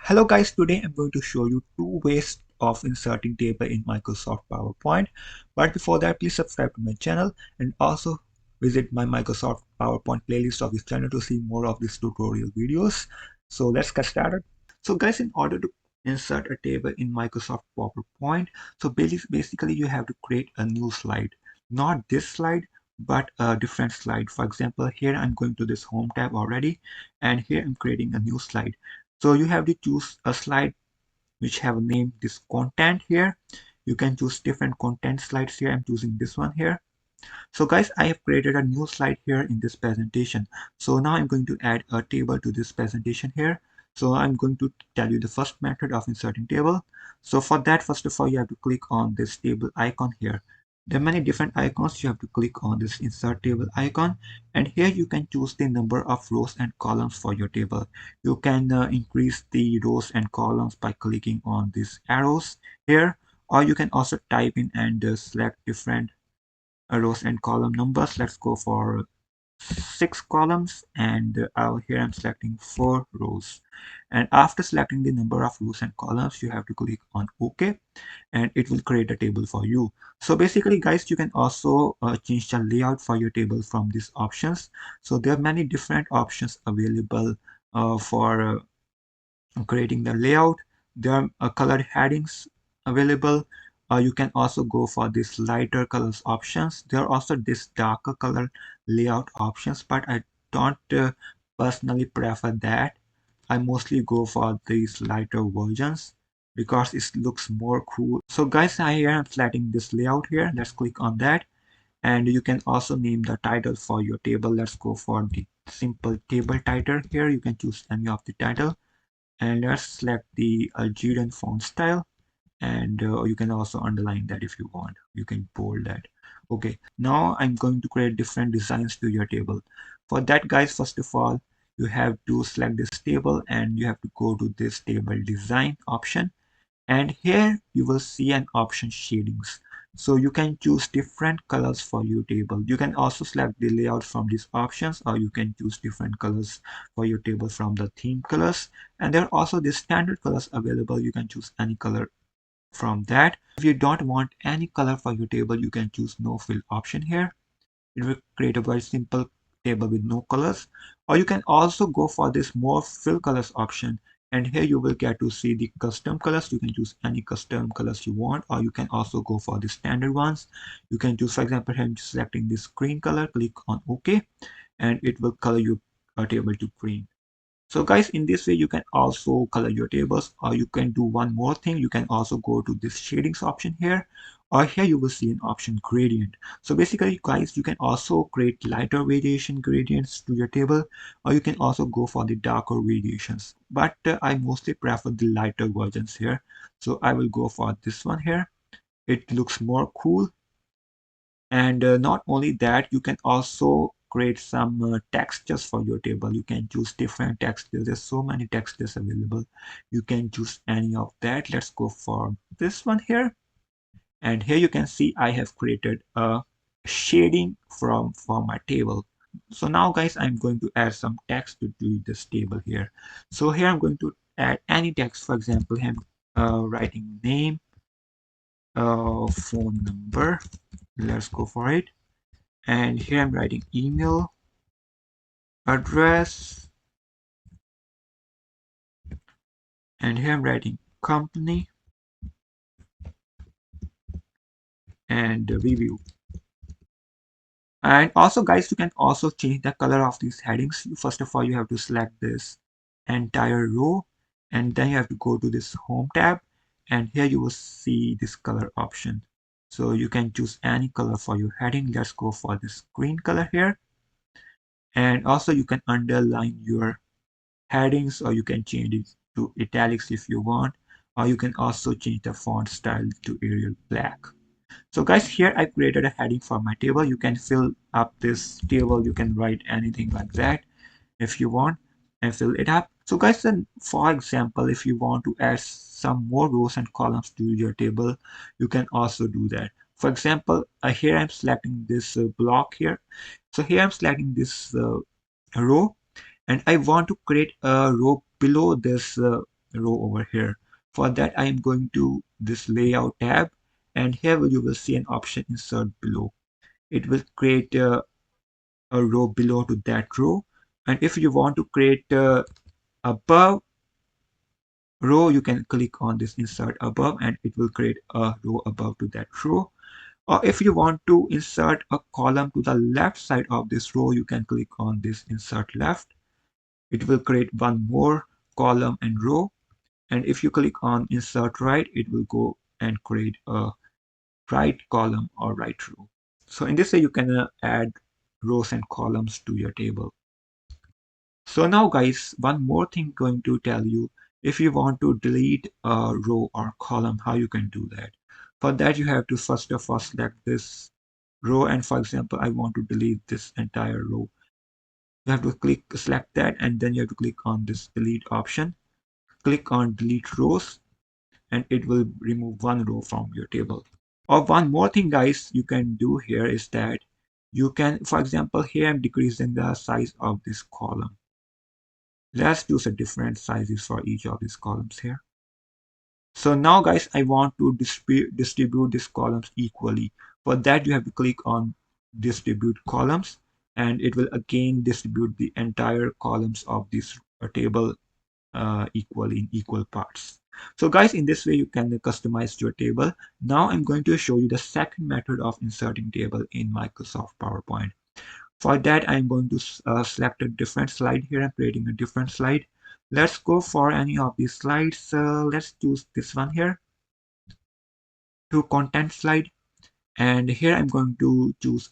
Hello guys, today I'm going to show you two ways of inserting table in Microsoft PowerPoint. But before that, please subscribe to my channel and also visit my Microsoft PowerPoint playlist of this channel to see more of these tutorial videos. So let's get started. So guys, in order to insert a table in Microsoft PowerPoint, so basically you have to create a new slide. Not this slide, but a different slide. For example, here I'm going to this home tab already, and here I'm creating a new slide. So you have to choose a slide which have named this content here. You can choose different content slides here. I'm choosing this one here. So guys, I have created a new slide here in this presentation. So now I'm going to add a table to this presentation here. So I'm going to tell you the first method of inserting table. So for that, first of all, you have to click on this table icon here. There are many different icons. You have to click on this insert table icon, and here you can choose the number of rows and columns for your table. You can increase the rows and columns by clicking on these arrows here, or you can also type in and select different rows and column numbers. Let's go for 6 columns, and here I'm selecting 4 rows. And after selecting the number of rows and columns, you have to click on OK, and it will create a table for you. So basically guys, you can also change the layout for your table from these options. So there are many different options available for creating the layout. There are colored headings available. You can also go for this lighter colors options. There are also this darker color layout options, but I don't personally prefer that. I mostly go for these lighter versions because it looks more cool. So guys, I am selecting this layout here. Let's click on that, and you can also name the title for your table. Let's go for the simple table title here. You can choose any of the title, and let's select the Algerian font style, and you can also underline that if you want. You can bold that. Okay, now I'm going to create different designs to your table. For that guys, first of all, you have to select this table and you have to go to this table design option, and here you will see an option shadings. So you can choose different colors for your table. You can also select the layout from these options, or you can choose different colors for your table from the theme colors. And there are also the standard colors available. You can choose any color from that. If you don't want any color for your table, you can choose no fill option here. It will create a very simple table with no colors. Or you can also go for this more fill colors option, and here you will get to see the custom colors. You can choose any custom colors you want, or you can also go for the standard ones. You can choose, for example, I'm selecting this green color, click on OK, and it will color your table to green. So guys, in this way you can also color your tables, or you can do one more thing. You can also go to this shadings option here, or here you will see an option gradient. So basically guys, you can also create lighter variation gradients to your table, or you can also go for the darker variations, but I mostly prefer the lighter versions here. So I will go for this one here. It looks more cool. And not only that, you can also create some textures for your table. You can choose different textures. There's so many textures available. You can choose any of that. Let's go for this one here. And here you can see I have created a shading for my table. So now guys, I'm going to add some text to this table here. So here I'm going to add any text. For example, I'm writing name, phone number. Let's go for it. And here I'm writing email address, and here I'm writing company and review. And also guys, you can also change the color of these headings. First of all, you have to select this entire row, and then you have to go to this home tab, and here you will see this color option. So you can choose any color for your heading. Let's go for this green color here. And also you can underline your headings, or you can change it to italics if you want, or you can also change the font style to Arial black. So guys, here I created a heading for my table. You can fill up this table. You can write anything like that if you want and fill it up. So guys, then for example, if you want to add some more rows and columns to your table, you can also do that. For example, here I'm selecting this block here. So here I'm selecting this row, and I want to create a row below this row over here. For that, I am going to this layout tab, and here you will see an option insert below. It will create a row below to that row. And if you want to create above row, you can click on this insert above and it will create a row above to that row. Or if you want to insert a column to the left side of this row, you can click on this insert left. It will create one more column and row. And if you click on insert right, it will go and create a right column or right row. So in this way, you can add rows and columns to your table. So now guys, one more thing going to tell you, if you want to delete a row or column, how you can do that. For that, you have to first of all select this row, and for example, I want to delete this entire row. You have to select that, and then you have to click on this delete option. Click on delete rows, and it will remove one row from your table. Or one more thing guys you can do here is that you can, for example, here I'm decreasing the size of this column. Let's choose a different sizes for each of these columns here. So now guys, I want to distribute these columns equally. For that, you have to click on distribute columns, and it will again distribute the entire columns of this table equally in equal parts. So guys, in this way, you can customize your table. Now I'm going to show you the second method of inserting table in Microsoft PowerPoint. For that, I'm going to select a different slide here. I'm creating a different slide. Let's go for any of these slides. Let's choose this one here, to content slide. And here I'm going to choose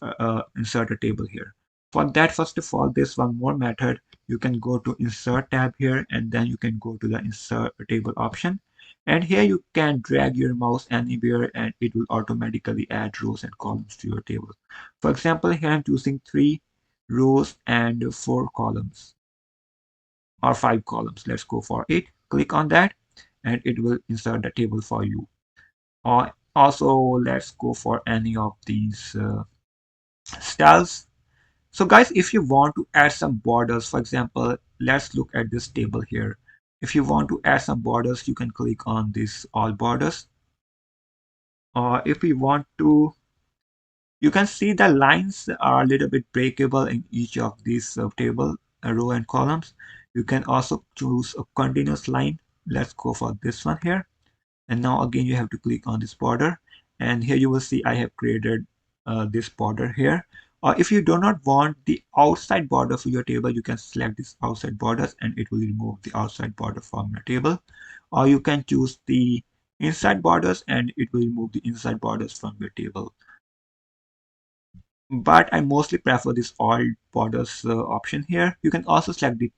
insert a table here. For that, first of all, there's one more method. You can go to insert tab here, and then you can go to the insert table option. And here you can drag your mouse anywhere and it will automatically add rows and columns to your table. For example, here I'm choosing 3 rows and 4 columns, or 5 columns. Let's go for it. Click on that and it will insert the table for you. Or also, let's go for any of these styles. So guys, if you want to add some borders, for example, let's look at this table here. If you want to add some borders, you can click on this all borders. Or if you want to, you can see the lines are a little bit breakable in each of these table row and columns. You can also choose a continuous line. Let's go for this one here. And now again, you have to click on this border. And here you will see I have created this border here. Or if you do not want the outside border for your table, you can select this outside borders and it will remove the outside border from your table. Or you can choose the inside borders and it will remove the inside borders from your table. But I mostly prefer this all borders option here. You can also select the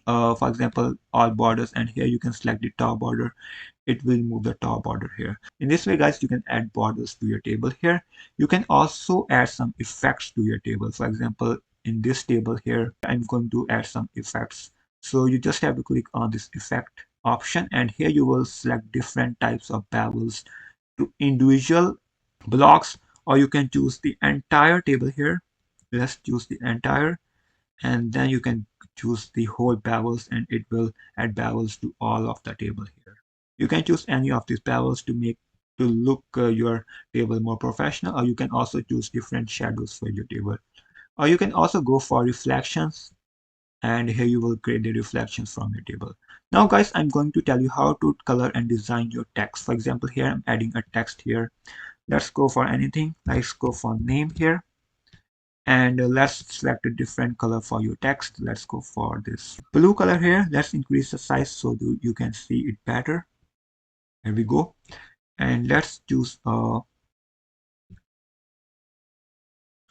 for example, all borders, and here you can select the top border. It will remove the top border here. In this way guys, you can add borders to your table here. You can also add some effects to your table. For example, in this table here, I'm going to add some effects. So you just have to click on this effect option, and here you will select different types of bevels to individual blocks, or you can choose the entire table here. Let's choose the entire, and then you can choose the whole bevels and it will add bevels to all of the table here. You can choose any of these bevels to make to look your table more professional, or you can also choose different shadows for your table, or you can also go for reflections, and here you will create the reflections from your table. Now guys, I'm going to tell you how to color and design your text. For example, here I'm adding a text here. Let's go for anything. Let's go for name here, and let's select a different color for your text. Let's go for this blue color here. Let's increase the size so that you can see it better. Here we go. And let's choose a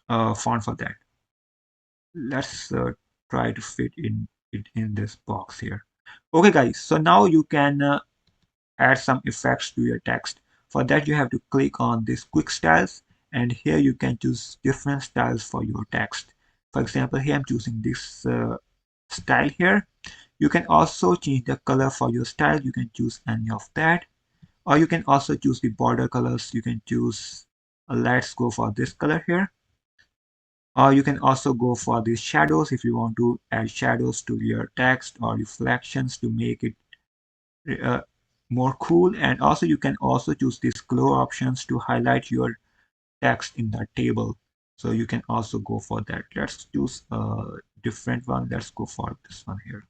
font for that. Let's try to fit in it in this box here. Okay guys, so now you can add some effects to your text. For that, you have to click on this quick styles, and here you can choose different styles for your text. For example, here I'm choosing this style here. You can also change the color for your style. You can choose any of that, or you can also choose the border colors. You can choose, let's go for this color here, or you can also go for the shadows if you want to add shadows to your text, or reflections to make it uh, more cool. And also you can also choose these glow options to highlight your text in the table. So you can also go for that. Let's choose a different one. Let's go for this one here.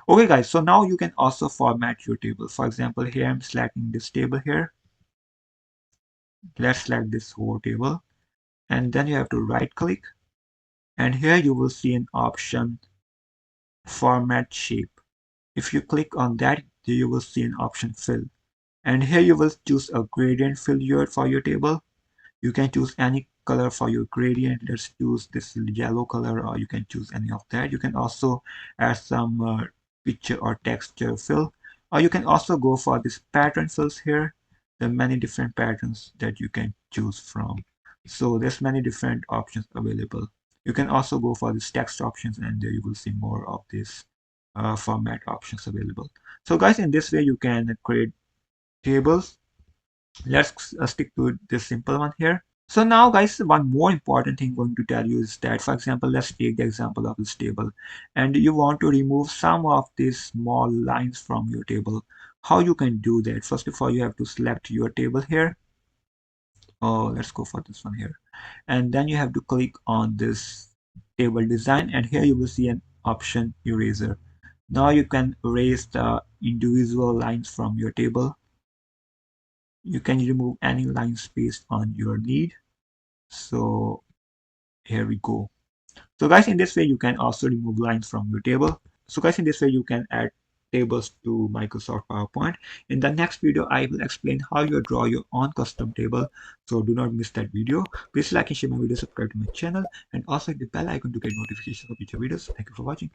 Okay guys, so now you can also format your table. For example, here I'm selecting this table here. Let's select this whole table, and then you have to right click, and here you will see an option format shape. If you click on that, you will see an option fill, and here you will choose a gradient fill here for your table. You can choose any color for your gradient. Let's choose this yellow color, or you can choose any of that. You can also add some picture or texture fill, or you can also go for this pattern fills here. There are many different patterns that you can choose from. So there's many different options available. You can also go for these text options, and there you will see more of these format options available. So guys, in this way you can create tables. Let's stick to this simple one here. So now guys, one more important thing I'm going to tell you is that, for example, let's take the example of this table, and you want to remove some of these small lines from your table. How you can do that? First of all, you have to select your table here. Oh, let's go for this one here. And then you have to click on this table design, and here you will see an option eraser. Now you can erase the individual lines from your table. You can remove any lines based on your need. So here we go. So guys, in this way you can also remove lines from your table. So guys, in this way you can add tables to Microsoft PowerPoint. In the next video, I will explain how you draw your own custom table. So do not miss that video. Please like and share my video, subscribe to my channel, and also hit the bell icon to get notifications of future videos. Thank you for watching.